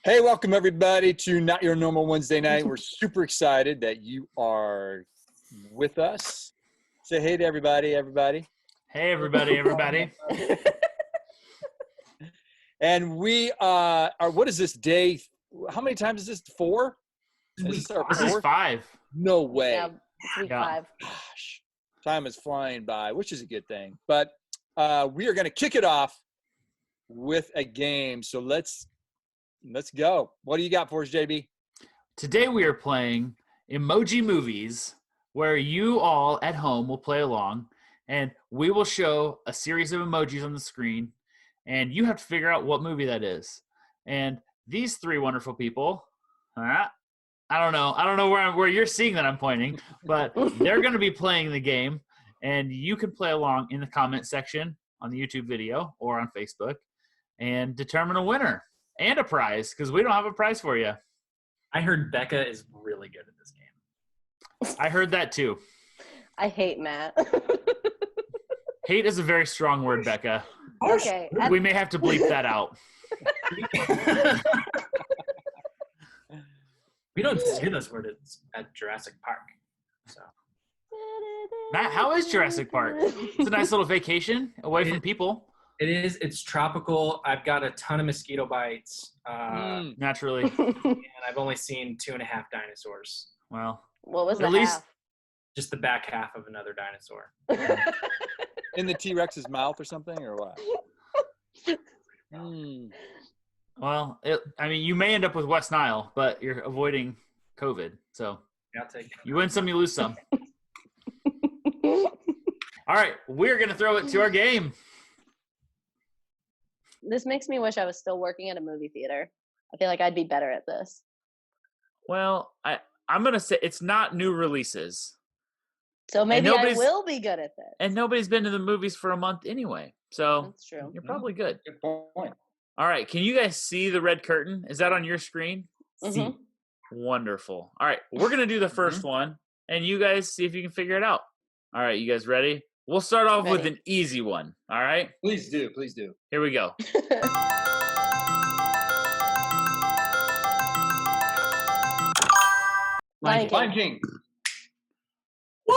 Hey, welcome everybody to Not Your Normal Wednesday Night. We're super excited that you are with us. Say hey to everybody. Hey, everybody. And we are, what is this day? How many times is this? 4? This is 5. No way. Yeah, it's week 5. Gosh, time is flying by, which is a good thing. But we are going to kick it off with a game. So let's go. What do you got for us, JB? Today we are playing Emoji Movies, where you all at home will play along, and we will show a series of emojis on the screen, and you have to figure out what movie that is. And these 3 wonderful people, I don't know where you're seeing that I'm pointing, but they're going to be playing the game, and you can play along in the comment section on the YouTube video or on Facebook and determine a winner. And a prize, because we don't have a prize for you. I heard Becca is really good at this game. I heard that too. I hate Matt. Hate is a very strong word, Becca. Okay. We may have to bleep that out. We don't say those words at Jurassic Park. So, Matt, how is Jurassic Park? It's a nice little vacation away from people. it is. It's tropical. I've got a ton of mosquito bites. Naturally. And I've only seen 2.5 dinosaurs. Well, What was the at least- half? Just the back half of another dinosaur. In the T-Rex's mouth or something, or what? well, you may end up with West Nile, but you're avoiding COVID. So Yeah, I'll take it. you win some, you lose some. All right, we're going to throw it to our game. This makes me wish I was still working at a movie theater. I feel like I'd be better at this. Well, I'm going to say it's not new releases. So maybe I nobody's- will be good at this. And nobody's been to the movies for a month anyway. So That's true. you're probably good. Good point. All right. Can you guys see the red curtain? Is that on your screen? Mhm. Wonderful. All right. We're going to do the first one, and you guys see if you can figure it out. All right. You guys ready? We'll start off with Ready. an easy one. All right. Please do. Here we go. Lion King.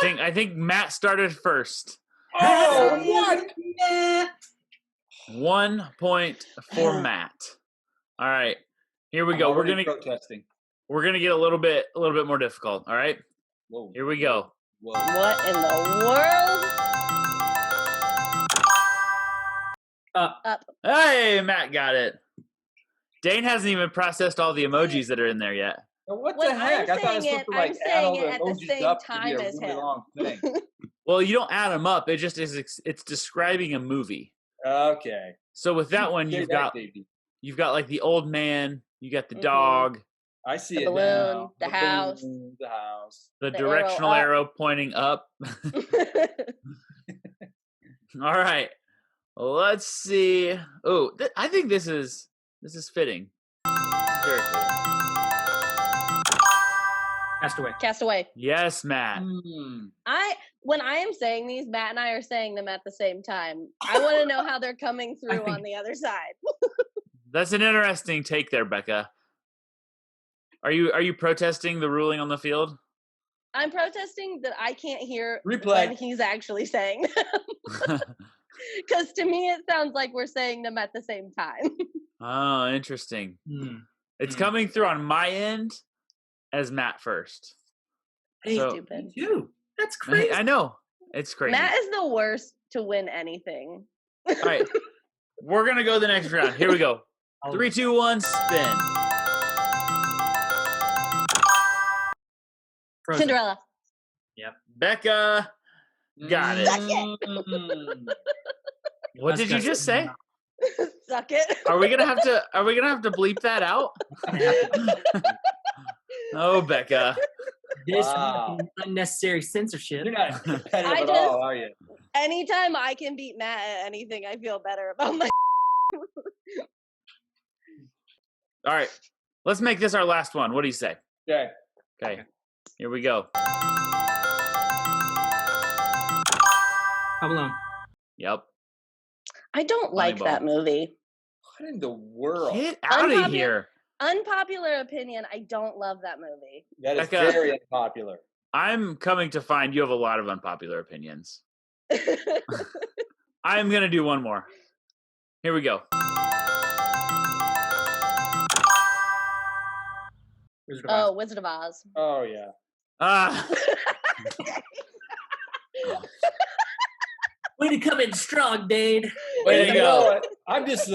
King. I think Matt started first. Oh, what? 1 point for Matt. All right. Here we go. We're gonna protesting. get a little bit more difficult. All right. Whoa. Here we go. Whoa. What in the world? Up. Hey, Matt got it. Dane hasn't even processed all the emojis that are in there yet. What When the heck? I'm I thought I was saying supposed to I'm add saying all it the at the emojis same up to be time a as really him. long thing. Well, you don't add them up. It just is. It's describing a movie. Okay. So with that one, Say you've that, got baby. like the old man. You got the Mhm. dog. I see The it balloon, now. the house. balloon, the house. The The directional arrow arrow pointing up. All right. Let's see. Oh, I think this is fitting. Very fitting. Castaway. Castaway. Yes, Matt. When I am saying these, Matt and I are saying them at the same time. I want to know how they're coming through on the other side. That's an interesting take there, Becca. Are you protesting the ruling on the field? I'm protesting that I can't hear Replay. when he's actually saying them. Because to me, it sounds like we're saying them at the same time. Oh, interesting. Hmm. It's coming through on my end as Matt first. Hey, So- Stupid. me too. That's crazy. I know. It's crazy. Matt is the worst to win anything. All right. We're going to go the next round. Here we go. 3, 2, 1, spin. Frozen. Cinderella. Becca, got it. Suck it. What did you just say? Suck it. Are we gonna have to bleep that out? Oh, Becca. This Wow. unnecessary censorship. You're not competitive I at just- all, are you? Anytime I can beat Matt at anything, I feel better about my. All right. Let's make this our last one. What do you say? Okay. Okay. Here we go. Home Alone. Yep. I don't like Volleyball. that movie. What in the world? Get out of Unpopular- here. Unpopular opinion, I don't love that movie. That is Becca. very unpopular. I'm coming to find you have a lot of unpopular opinions. I'm going to do one more. Here we go. Wizard of Oz. Oh, Wizard of Oz. Oh yeah. Way to come in strong, Dane. Way to You go. know what? I'm just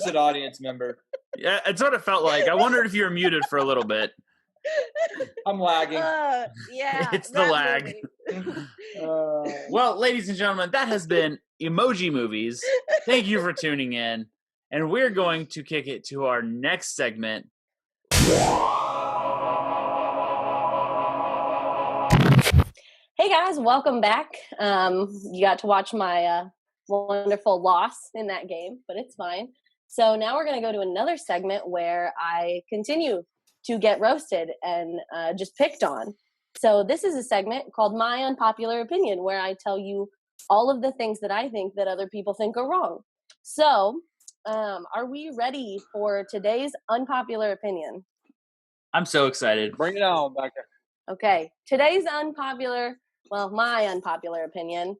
an audience member. Yeah, it's what it felt like. I wondered if you were muted for a little bit. I'm lagging. Yeah. It's the that lag. movie. Well, ladies and gentlemen, that has been Emoji Movies. Thank you for tuning in. And we're going to kick it to our next segment. Hey guys, welcome back. You got to watch my wonderful loss in that game, but it's fine. So now we're going to go to another segment where I continue to get roasted and just picked on. So this is a segment called My Unpopular Opinion, where I tell you all of the things that I think that other people think are wrong. So are we ready for today's unpopular opinion? I'm so excited. Bring it on, Becca. Okay, today's my unpopular opinion.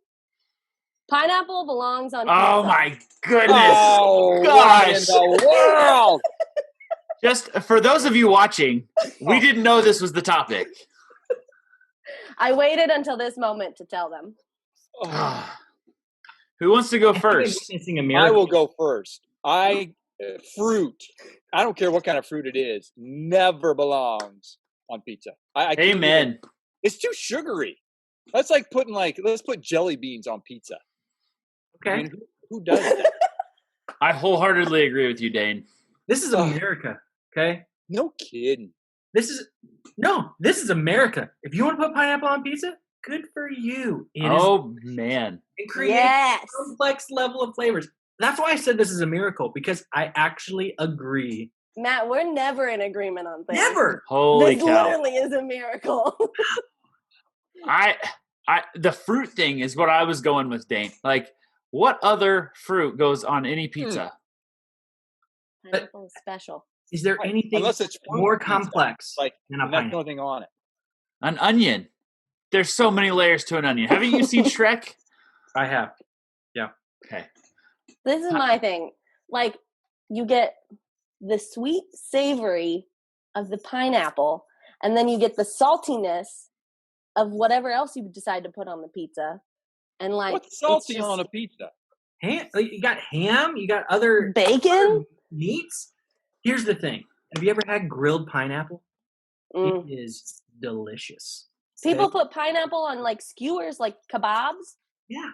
Pineapple belongs on pizza. Oh my goodness. Oh, gosh. what in the world? Just for those of you watching, we didn't know this was the topic. I waited until this moment to tell them. Who wants to go first? I will go first. Fruit. I don't care what kind of fruit it is. Never belongs on pizza. I can't Amen. even- It's too sugary. That's like let's put jelly beans on pizza. Okay. I mean, who does that? I wholeheartedly agree with you, Dane. This is America, okay? No kidding. This is America. If you want to put pineapple on pizza, good for you. Man. It creates Yes. a complex level of flavors. That's why I said this is a miracle, because I actually agree. Matt, we're never in agreement on things. Never. Holy This cow. literally is a miracle. The fruit thing is what I was going with, Dane. Like, what other fruit goes on any pizza? Pineapple is special. Is there anything Unless it's fruit more pizza, complex like than a and that's pineapple? nothing on it. An onion. There's so many layers to an onion. Haven't you seen Shrek? I have. Okay. This is my thing. Like, you get the sweet savory of the pineapple, and then you get the saltiness of whatever else you decide to put on the pizza. And like, What's salty it's just on a pizza? Ham, you got ham, you got other bacon. meats. Here's the thing. Have you ever had grilled pineapple? Mm. It is delicious. People put pineapple on like skewers, like kebabs. Yeah.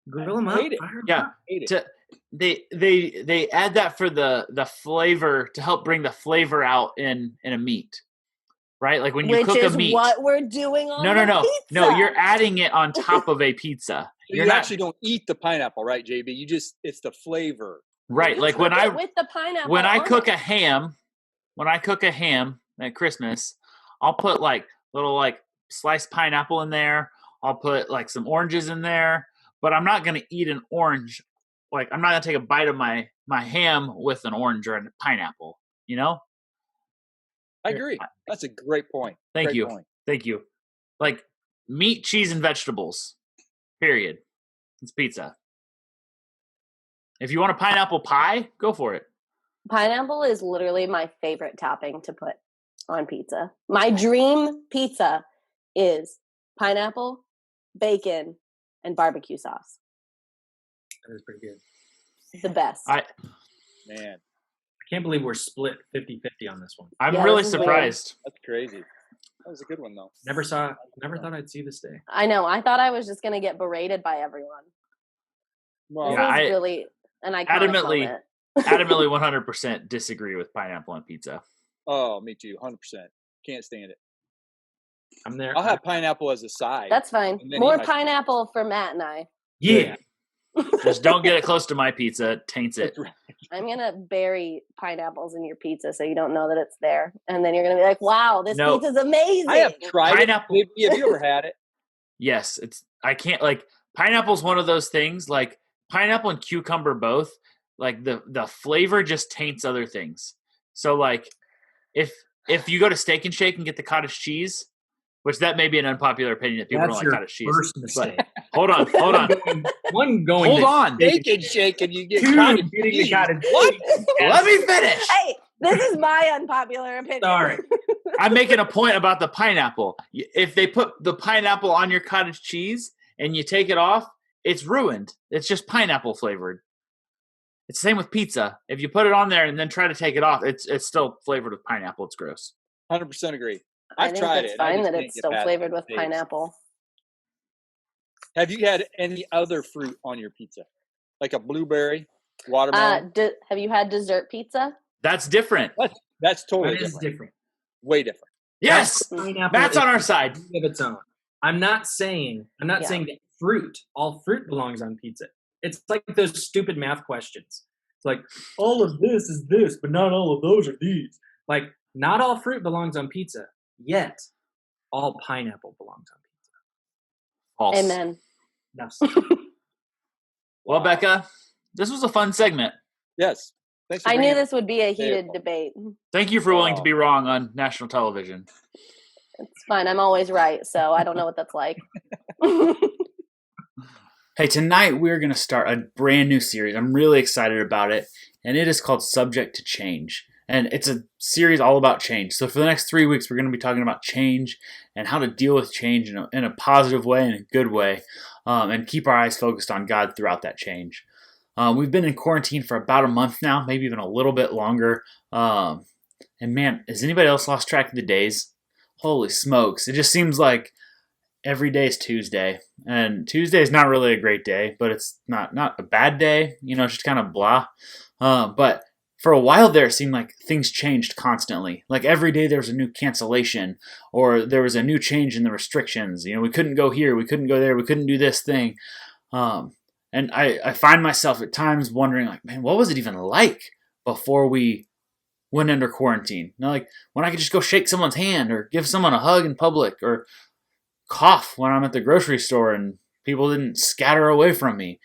Grill them up. hate it. fire 'em Yeah. up. Hate it. They add that for the flavor to help bring the flavor out in a meat. Right? Like when you Which cook is a meat. what we're doing on the No. pizza. No, you're adding it on top of a pizza. So You're you not actually don't eat the pineapple, right, JB? It's the flavor. right. You Like when cook I it with the pineapple. when I on cook it. a ham, at Christmas, I'll put like little like sliced pineapple in there. I'll put like some oranges in there, but I'm not going to eat an orange. Like I'm not going to take a bite of my ham with an orange or a pineapple, you know? I agree. That's a great point. Thank Great you. point. Thank you. Like meat, cheese, and vegetables. Period. It's pizza. If you want a pineapple pie, go for it. Pineapple is literally my favorite topping to put on pizza. My dream pizza is pineapple, bacon, and barbecue sauce. That is pretty good. The best. Man, I can't believe we're split 50-50 on this one. I'm Yeah, really this is weird. surprised. that's crazy. That was a good one, though. Never thought I'd see this day. I know. I thought I was just going to get berated by everyone. Well, This Yeah, is I really an iconic adamantly- moment. Adamantly 100% disagree with pineapple on pizza. oh, me too. 100%. Can't stand it. I'm there. I'll have pineapple as a side. That's fine. And then More eat my- pineapple for Matt and I. yeah. Just don't get it close to my pizza. It taints it. I'm going to bury pineapples in your pizza so you don't know that it's there. And then you're going to be like, wow, this No. pizza's amazing. I have tried Pineapple- it. Have you ever had it? Yes, I can't like pineapple's one of those things like pineapple and cucumber both like the flavor just taints other things. So like if you go to Steak and Shake and get the cottage cheese, which that may be an unpopular opinion that people That's don't like your cottage cheese. first mistake. Hold on. One going. Hold to on. Steak and Shake, and you get Two cottage getting the cheese. cottage. What? Let me finish. Hey, this is my unpopular opinion. Sorry. I'm making a point about the pineapple. If they put the pineapple on your cottage cheese and you take it off, it's ruined. It's just pineapple flavored. It's the same with pizza. If you put it on there and then try to take it off, it's still flavored with pineapple. It's gross. 100% agree. I I've think tried that's it. I fine just that can't it's get still past flavored the with taste. pineapple. Have you had any other fruit on your pizza? Like a blueberry, watermelon? Have you had dessert pizza? That's different. That's totally That is different. different. Way different. Yes. Pineapple Matt's is on our a side. league of its own. I'm not saying that all fruit belongs on pizza. It's like those stupid math questions. It's like all of this is this, but not all of those are these. Like not all fruit belongs on pizza, yet all pineapple belongs on pizza. False. Amen. No. Well, Becca, this was a fun segment. Yes. Thanks for I knew bringing it. this would be a heated debate. Thank you for willing to be wrong on national television. It's fine. I'm always right, so I don't know what that's like. Hey, tonight we're going to start a brand new series. I'm really excited about it, and it is called Subject to Change. And it's a series all about change. So for the next 3 weeks, we're going to be talking about change and how to deal with change in a positive way and a good way, and keep our eyes focused on God throughout that change. We've been in quarantine for about a month now, maybe even a little bit longer. And man, has anybody else lost track of the days? Holy smokes. It just seems like every day is Tuesday. And Tuesday is not really a great day, but it's not a bad day. It's just kind of blah. But for a while there, it seemed like things changed constantly. Like every day there was a new cancellation or there was a new change in the restrictions. We couldn't go here, we couldn't go there, we couldn't do this thing. And I find myself at times wondering, like, man, what was it even like before we went under quarantine? Like when I could just go shake someone's hand or give someone a hug in public or cough when I'm at the grocery store and people didn't scatter away from me.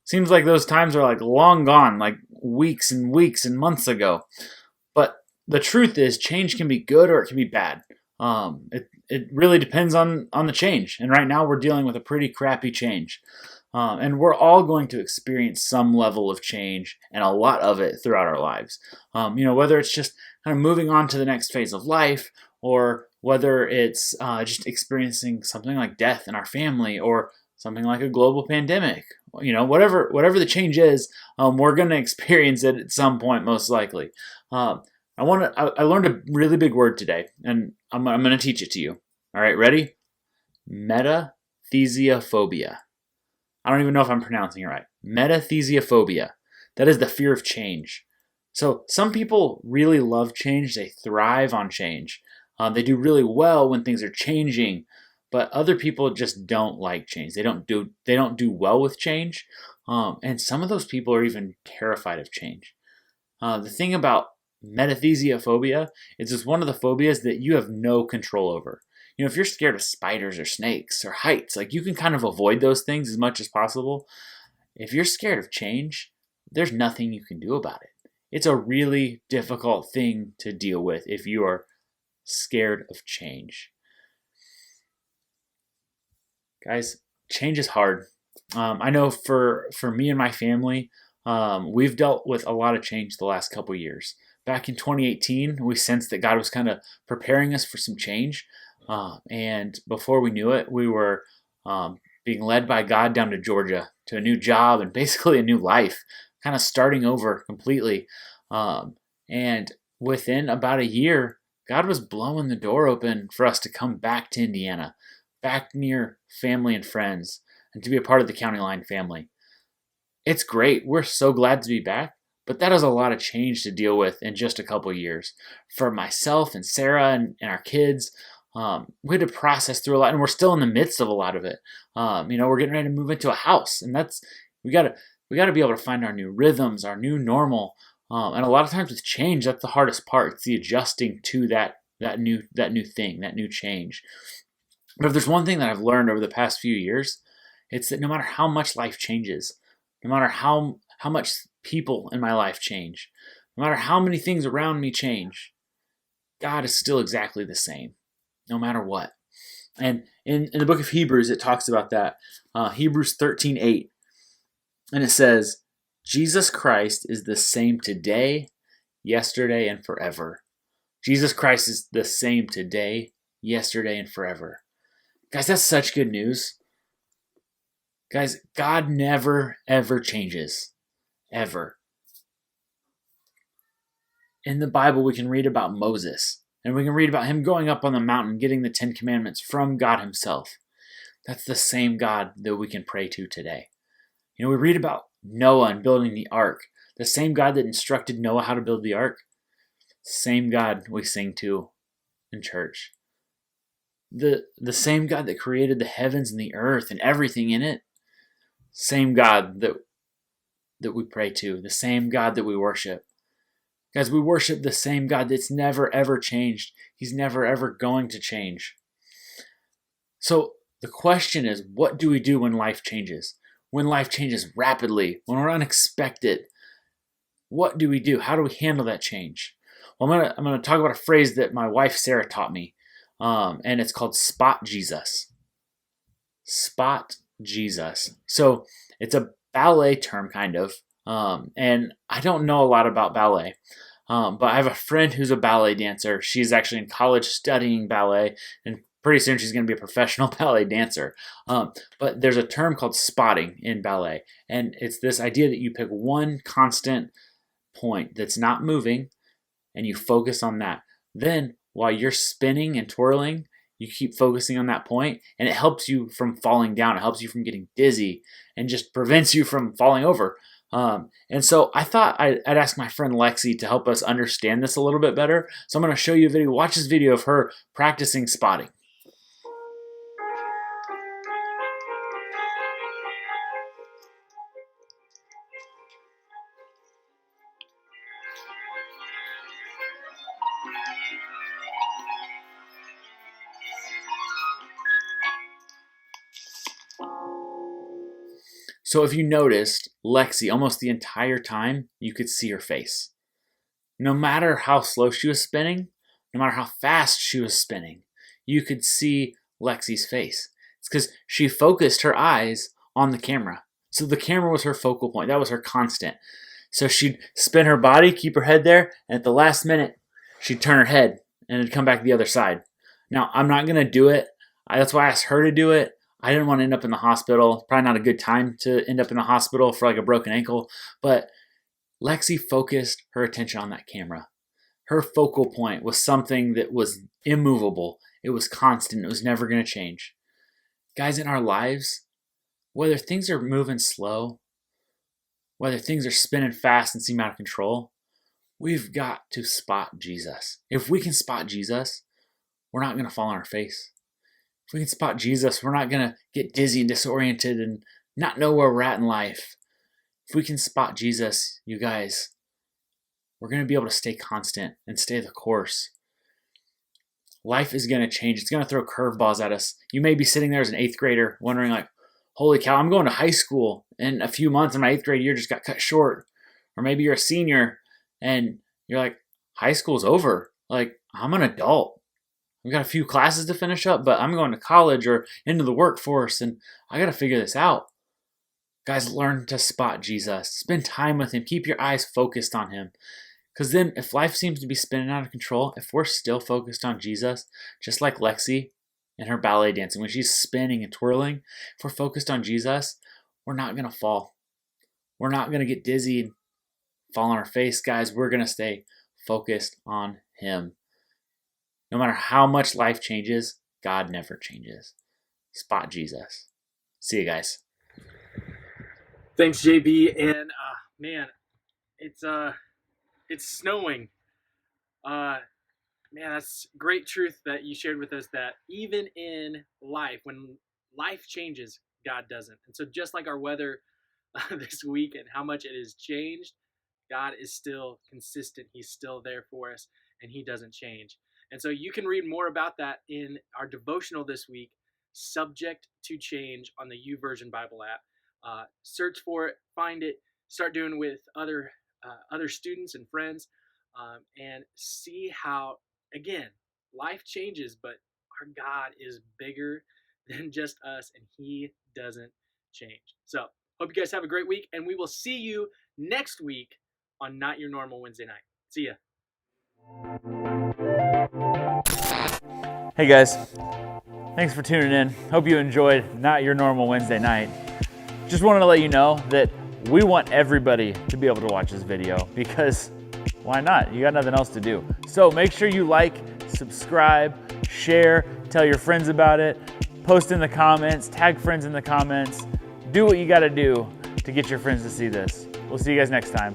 Seems like those times are like long gone, like weeks and weeks and months ago. But the truth is, change can be good or it can be bad. It really depends on the change. And right now we're dealing with a pretty crappy change. And we're all going to experience some level of change and a lot of it throughout our lives. Whether it's just kind of moving on to the next phase of life or whether it's just experiencing something like death in our family or something like a global pandemic. Whatever the change is, we're going to experience it at some point, most likely. I learned a really big word today, and I'm going to teach it to you. All right, ready? Metathesiophobia. I don't even know if I'm pronouncing it right. Metathesiophobia. That is the fear of change. So some people really love change. They thrive on change. They do really well when things are changing, but other people just don't like change. They don't do well with change, and some of those people are even terrified of change. The thing about metathesiophobia is it's one of the phobias that you have no control over. If you're scared of spiders or snakes or heights, like you can kind of avoid those things as much as possible. If you're scared of change, there's nothing you can do about it. It's a really difficult thing to deal with if you are scared of change. Guys, change is hard. I know for me and my family, we've dealt with a lot of change the last couple years. Back in 2018, we sensed that God was kind of preparing us for some change. And before we knew it, we were being led by God down to Georgia to a new job and basically a new life, kind of starting over completely. And within about a year, God was blowing the door open for us to come back to Indiana, back near family and friends, and to be a part of the County Line family. It's great. We're so glad to be back, but that is a lot of change to deal with in just a couple years. For myself and Sarah and our kids, we had to process through a lot, and we're still in the midst of a lot of it. We're getting ready to move into a house, and we got to be able to find our new rhythms, our new normal. And a lot of times with change, that's the hardest part. It's the adjusting to that new thing, that new change. But if there's one thing that I've learned over the past few years, it's that no matter how much life changes, no matter how much people in my life change, No matter how many things around me change, God is still exactly the same, no matter what. And in the book of Hebrews, it talks about that. Hebrews 13:8. And it says, Jesus Christ is the same today, yesterday, and forever. Jesus Christ is the same today, yesterday, and forever. Guys, that's such good news. Guys, God never, ever changes. Ever. In the Bible, we can read about Moses, and we can read about him going up on the mountain, getting the 10 Commandments from God himself. That's the same God that we can pray to today. We read about Noah and building the ark. The same God that instructed Noah how to build the ark. Same God we sing to in church. The same God that created the heavens and the earth and everything in it. Same God that we pray to. The same God that we worship. Guys, we worship the same God that's never ever changed. He's never ever going to change. So the question is, what do we do when life changes? When life changes rapidly, when we're unexpected, what do we do? How do we handle that change? Well, I'm gonna talk about a phrase that my wife Sarah taught me, and it's called spot Jesus. Spot Jesus. So it's a ballet term, kind of, and I don't know a lot about ballet, but I have a friend who's a ballet dancer. She's actually in college studying ballet, and pretty soon she's going to be a professional ballet dancer. But there's a term called spotting in ballet, and it's this idea that you pick one constant point that's not moving, and you focus on that. Then, while you're spinning and twirling, you keep focusing on that point, and it helps you from falling down. It helps you from getting dizzy, and just prevents you from falling over. And so I thought I'd ask my friend Lexi to help us understand this a little bit better. So I'm going to show you a video. Watch this video of her practicing spotting. So if you noticed, Lexi, almost the entire time, you could see her face. No matter how slow she was spinning, no matter how fast she was spinning, you could see Lexi's face. It's because she focused her eyes on the camera. So the camera was her focal point. That was her constant. So she'd spin her body, keep her head there, and at the last minute, she'd turn her head and it'd come back the other side. Now, I'm not going to do it. That's why I asked her to do it. I didn't want to end up in the hospital. Probably not a good time to end up in the hospital for like a broken ankle. But Lexi focused her attention on that camera. Her focal point was something that was immovable. It was constant. It was never going to change. Guys, in our lives, whether things are moving slow, whether things are spinning fast and seem out of control, we've got to spot Jesus. If we can spot Jesus, we're not going to fall on our face. If we can spot Jesus, we're not going to get dizzy and disoriented and not know where we're at in life. If we can spot Jesus, you guys, we're going to be able to stay constant and stay the course. Life is going to change. It's going to throw curveballs at us. You may be sitting there as an 8th grader wondering like, holy cow, I'm going to high school in a few months and my 8th grade year just got cut short. Or maybe you're a senior and you're like, high school's over. Like, I'm an adult. I've got a few classes to finish up, but I'm going to college or into the workforce, and I got to figure this out. Guys, learn to spot Jesus. Spend time with him. Keep your eyes focused on him. Because then if life seems to be spinning out of control, if we're still focused on Jesus, just like Lexi and her ballet dancing, when she's spinning and twirling, if we're focused on Jesus, we're not going to fall. We're not going to get dizzy and fall on our face, guys. We're going to stay focused on him. No matter how much life changes, God never changes. Spot Jesus. See you guys. Thanks, JB. And man, it's snowing. Man, that's great truth that you shared with us. That even in life, when life changes, God doesn't. And so, just like our weather this week and how much it has changed, God is still consistent. He's still there for us, and He doesn't change. And so you can read more about that in our devotional this week, Subject to Change, on the YouVersion Bible app. Search for it, find it, start doing with other other students and friends, and see how, again, life changes, but our God is bigger than just us, and He doesn't change. So hope you guys have a great week, and we will see you next week on Not Your Normal Wednesday Night. See ya. Hey guys, thanks for tuning in. Hope you enjoyed Not Your Normal Wednesday Night. Just wanted to let you know that we want everybody to be able to watch this video, because why not? You got nothing else to do. So make sure you like, subscribe, share, tell your friends about it, post in the comments, tag friends in the comments. Do what you got to do to get your friends to see this. We'll see you guys next time.